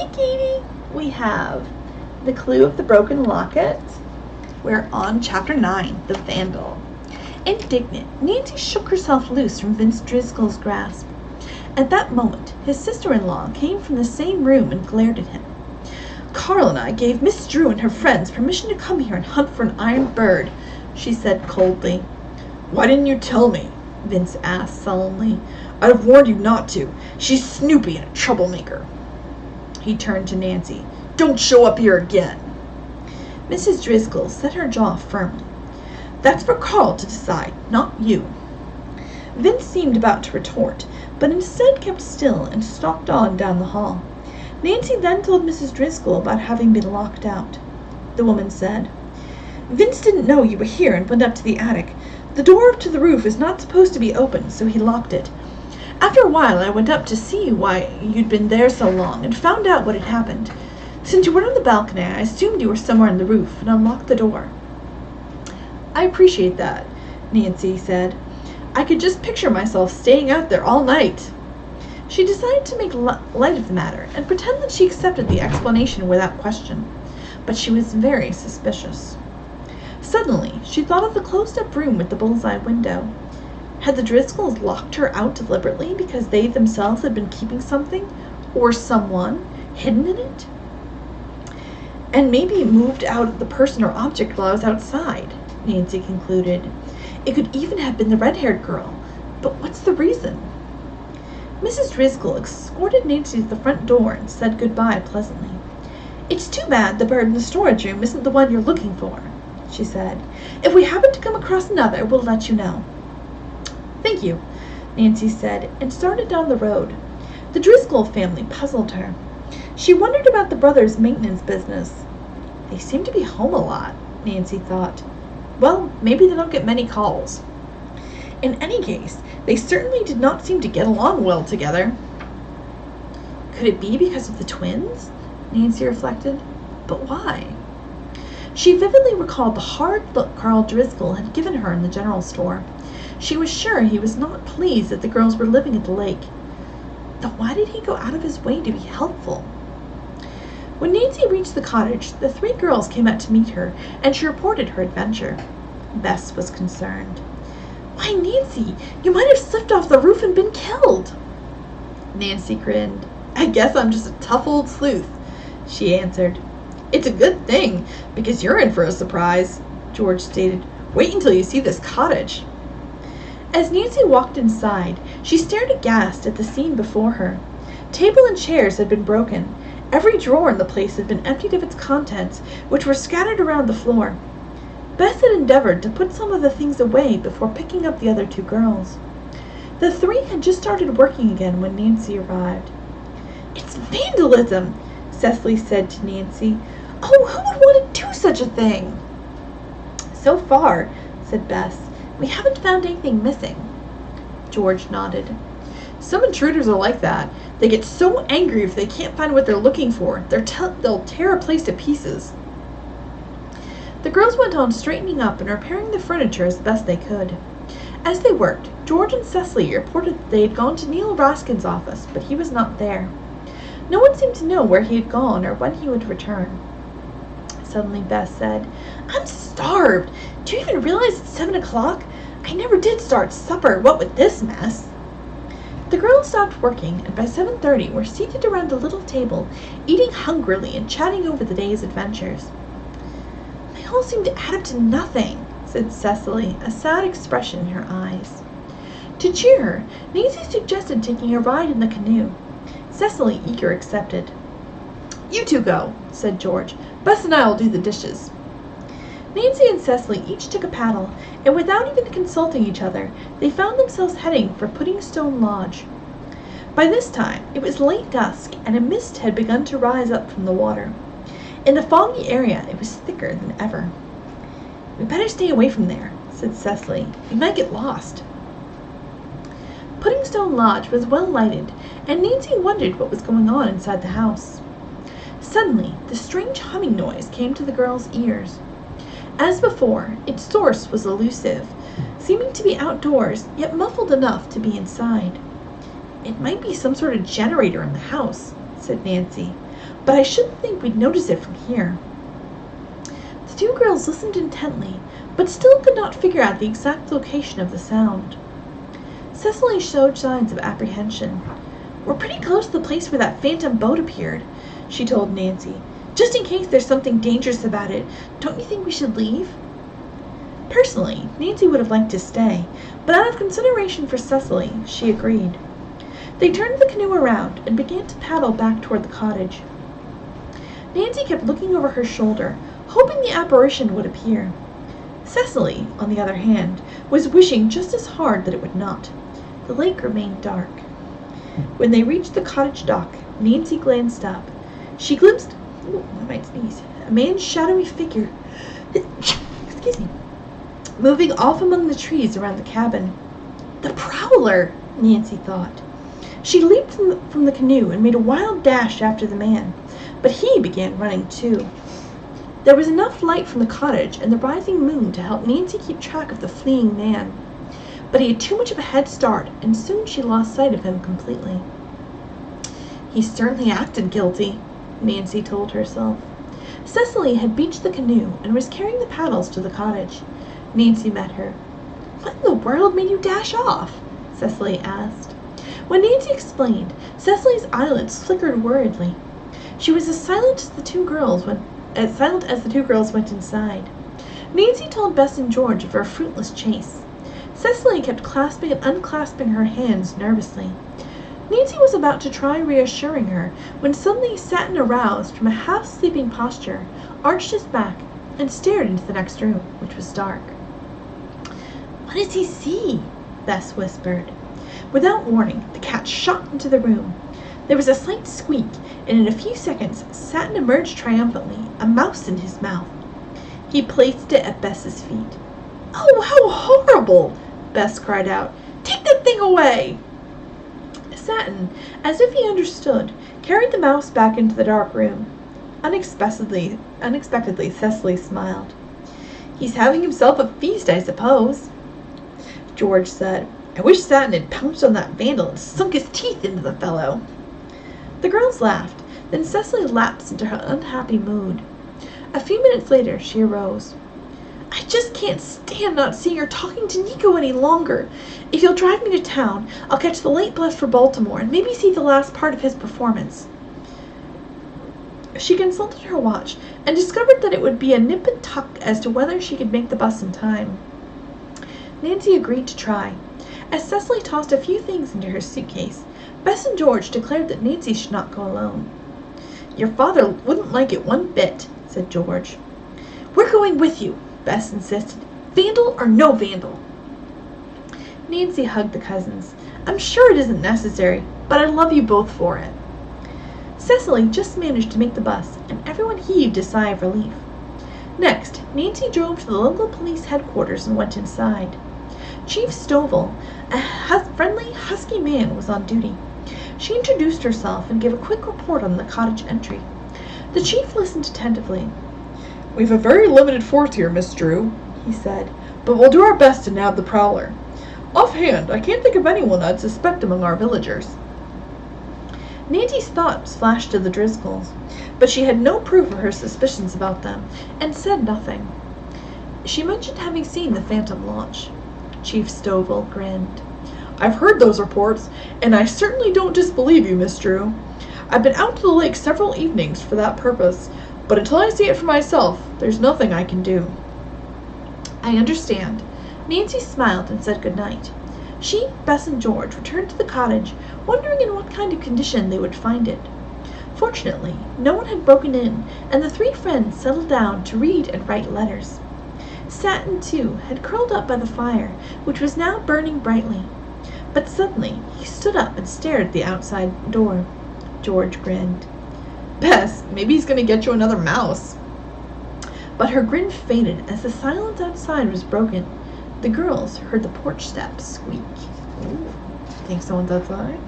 Hi, Katie. We have The Clue of the Broken Locket. We're on Chapter 9, The Vandal. Indignant, Nancy shook herself loose from Vince Driscoll's grasp. At that moment, his sister-in-law came from the same room and glared at him. "Carl and I gave Miss Drew and her friends permission to come here and hunt for an iron bird," she said coldly. "Why didn't you tell me?" Vince asked sullenly. "I'd have warned you not to. She's Snoopy and a troublemaker." He turned to Nancy. "Don't show up here again." Mrs. Driscoll set her jaw firmly. "That's for Carl to decide, not you." Vince seemed about to retort, but instead kept still and stalked on down the hall. Nancy then told Mrs. Driscoll about having been locked out. The woman said, "Vince didn't know you were here and went up to the attic. The door to the roof is not supposed to be open, so he locked it. After a while I went up to see why you'd been there so long and found out what had happened. Since you weren't on the balcony, I assumed you were somewhere on the roof and unlocked the door." "I appreciate that," Nancy said. "I could just picture myself staying out there all night." She decided to make light of the matter and pretend that she accepted the explanation without question, but she was very suspicious. Suddenly, she thought of the closed-up room with the bullseye window. Had the Driscolls locked her out deliberately because they themselves had been keeping something, or someone, hidden in it? And maybe moved out the person or object while I was outside, Nancy concluded. It could even have been the red-haired girl, but what's the reason? Mrs. Driscoll escorted Nancy to the front door and said goodbye pleasantly. "It's too bad the bird in the storage room isn't the one you're looking for," she said. "If we happen to come across another, we'll let you know." "Thank you," Nancy said, and started down the road. The Driscoll family puzzled her. She wondered about the brothers' maintenance business. They seem to be home a lot, Nancy thought. Well, maybe they don't get many calls. In any case, they certainly did not seem to get along well together. Could it be because of the twins? Nancy reflected. But why? She vividly recalled the hard look Carl Driscoll had given her in the general store. She was sure he was not pleased that the girls were living at the lake. Then why did he go out of his way to be helpful? When Nancy reached the cottage, the three girls came out to meet her, and she reported her adventure. Bess was concerned. "Why, Nancy, you might have slipped off the roof and been killed." Nancy grinned. "I guess I'm just a tough old sleuth," she answered. "It's a good thing, because you're in for a surprise," George stated. "Wait until you see this cottage." As Nancy walked inside, she stared aghast at the scene before her. Table and chairs had been broken. Every drawer in the place had been emptied of its contents, which were scattered around the floor. Bess had endeavored to put some of the things away before picking up the other two girls. The three had just started working again when Nancy arrived. "It's vandalism," Cecily said to Nancy. "Oh, who would want to do such a thing?" "So far," said Bess, "we haven't found anything missing." George nodded. "Some intruders are like that. They get so angry if they can't find what they're looking for. They'll tear a place to pieces." The girls went on straightening up and repairing the furniture as best they could. As they worked, George and Cecily reported that they had gone to Neil Raskin's office, but he was not there. No one seemed to know where he had gone or when he would return. Suddenly Bess said, "I'm starved. Do you even realize it's 7 o'clock? I never did start supper, what with this mess." The girls stopped working, and by 7:30 were seated around a little table, eating hungrily and chatting over the day's adventures. "They all seem to add up to nothing," said Cecily, a sad expression in her eyes. To cheer her, Nancy suggested taking a ride in the canoe. Cecily eager accepted. "You two go," said George. "Bess and I will do the dishes." Nancy and Cecily each took a paddle, and without even consulting each other, they found themselves heading for Puddingstone Lodge. By this time, it was late dusk, and a mist had begun to rise up from the water. In the foggy area, it was thicker than ever. "We better stay away from there," said Cecily. "We might get lost." Puddingstone Lodge was well lighted, and Nancy wondered what was going on inside the house. Suddenly, the strange humming noise came to the girls' ears. As before, its source was elusive, seeming to be outdoors, yet muffled enough to be inside. "It might be some sort of generator in the house," said Nancy, "but I shouldn't think we'd notice it from here." The two girls listened intently, but still could not figure out the exact location of the sound. Cecily showed signs of apprehension. "We're pretty close to the place where that phantom boat appeared," she told Nancy. "Just in case there's something dangerous about it, don't you think we should leave?" Personally, Nancy would have liked to stay, but out of consideration for Cecily, she agreed. They turned the canoe around and began to paddle back toward the cottage. Nancy kept looking over her shoulder, hoping the apparition would appear. Cecily, on the other hand, was wishing just as hard that it would not. The lake remained dark. When they reached the cottage dock, Nancy glanced up. She glimpsed, a man's shadowy figure, moving off among the trees around the cabin. "The prowler!" Nancy thought. She leaped from the canoe and made a wild dash after the man, but he began running too. There was enough light from the cottage and the rising moon to help Nancy keep track of the fleeing man, but he had too much of a head start, and soon she lost sight of him completely. "He certainly acted guilty," Nancy told herself. Cecily had beached the canoe and was carrying the paddles to the cottage. Nancy met her. "What in the world made you dash off?" Cecily asked. When Nancy explained, Cecily's eyelids flickered worriedly. She was as silent as the two girls went inside. Nancy told Bess and George of her fruitless chase. Cecily kept clasping and unclasping her hands nervously. Nancy was about to try reassuring her when suddenly Satin aroused from a half-sleeping posture, arched his back, and stared into the next room, which was dark. "What does he see?" Bess whispered. Without warning, the cat shot into the room. There was a slight squeak, and in a few seconds Satin emerged triumphantly, a mouse in his mouth. He placed it at Bess's feet. "Oh, how horrible!" Bess cried out. "Take that thing away!" Satin, as if he understood, carried the mouse back into the dark room. Unexpectedly, Cecily smiled. "He's having himself a feast, I suppose," George said. "I wish Satin had pounced on that vandal and sunk his teeth into the fellow." The girls laughed, then Cecily lapsed into her unhappy mood. A few minutes later she arose. "I just can't stand not seeing or talking to Nico any longer. If you'll drive me to town, I'll catch the late bus for Baltimore and maybe see the last part of his performance." She consulted her watch and discovered that it would be a nip and tuck as to whether she could make the bus in time. Nancy agreed to try. As Cecily tossed a few things into her suitcase, Bess and George declared that Nancy should not go alone. "Your father wouldn't like it one bit," said George. "We're going with you," Bess insisted. "Vandal or no vandal." Nancy hugged the cousins. "I'm sure it isn't necessary, but I love you both for it." Cecily just managed to make the bus, and everyone heaved a sigh of relief. Next, Nancy drove to the local police headquarters and went inside. Chief Stovall, a friendly, husky man, was on duty. She introduced herself and gave a quick report on the cottage entry. The chief listened attentively. "We've a very limited force here, Miss Drew," he said, "but we'll do our best to nab the prowler. Offhand, I can't think of anyone I'd suspect among our villagers." Nancy's thoughts flashed to the Driscolls, but she had no proof of her suspicions about them, and said nothing. She mentioned having seen the phantom launch. Chief Stovall grinned. "I've heard those reports, and I certainly don't disbelieve you, Miss Drew. I've been out to the lake several evenings for that purpose, but until I see it for myself, there's nothing I can do." "I understand." Nancy smiled and said good night. She, Bess, and George returned to the cottage, wondering in what kind of condition they would find it. Fortunately, no one had broken in, and the three friends settled down to read and write letters. Satin, too, had curled up by the fire, which was now burning brightly. But suddenly he stood up and stared at the outside door. George grinned. "Bess, maybe he's going to get you another mouse." But her grin faded as the silence outside was broken. The girls heard the porch steps squeak. "Ooh, think someone's outside?"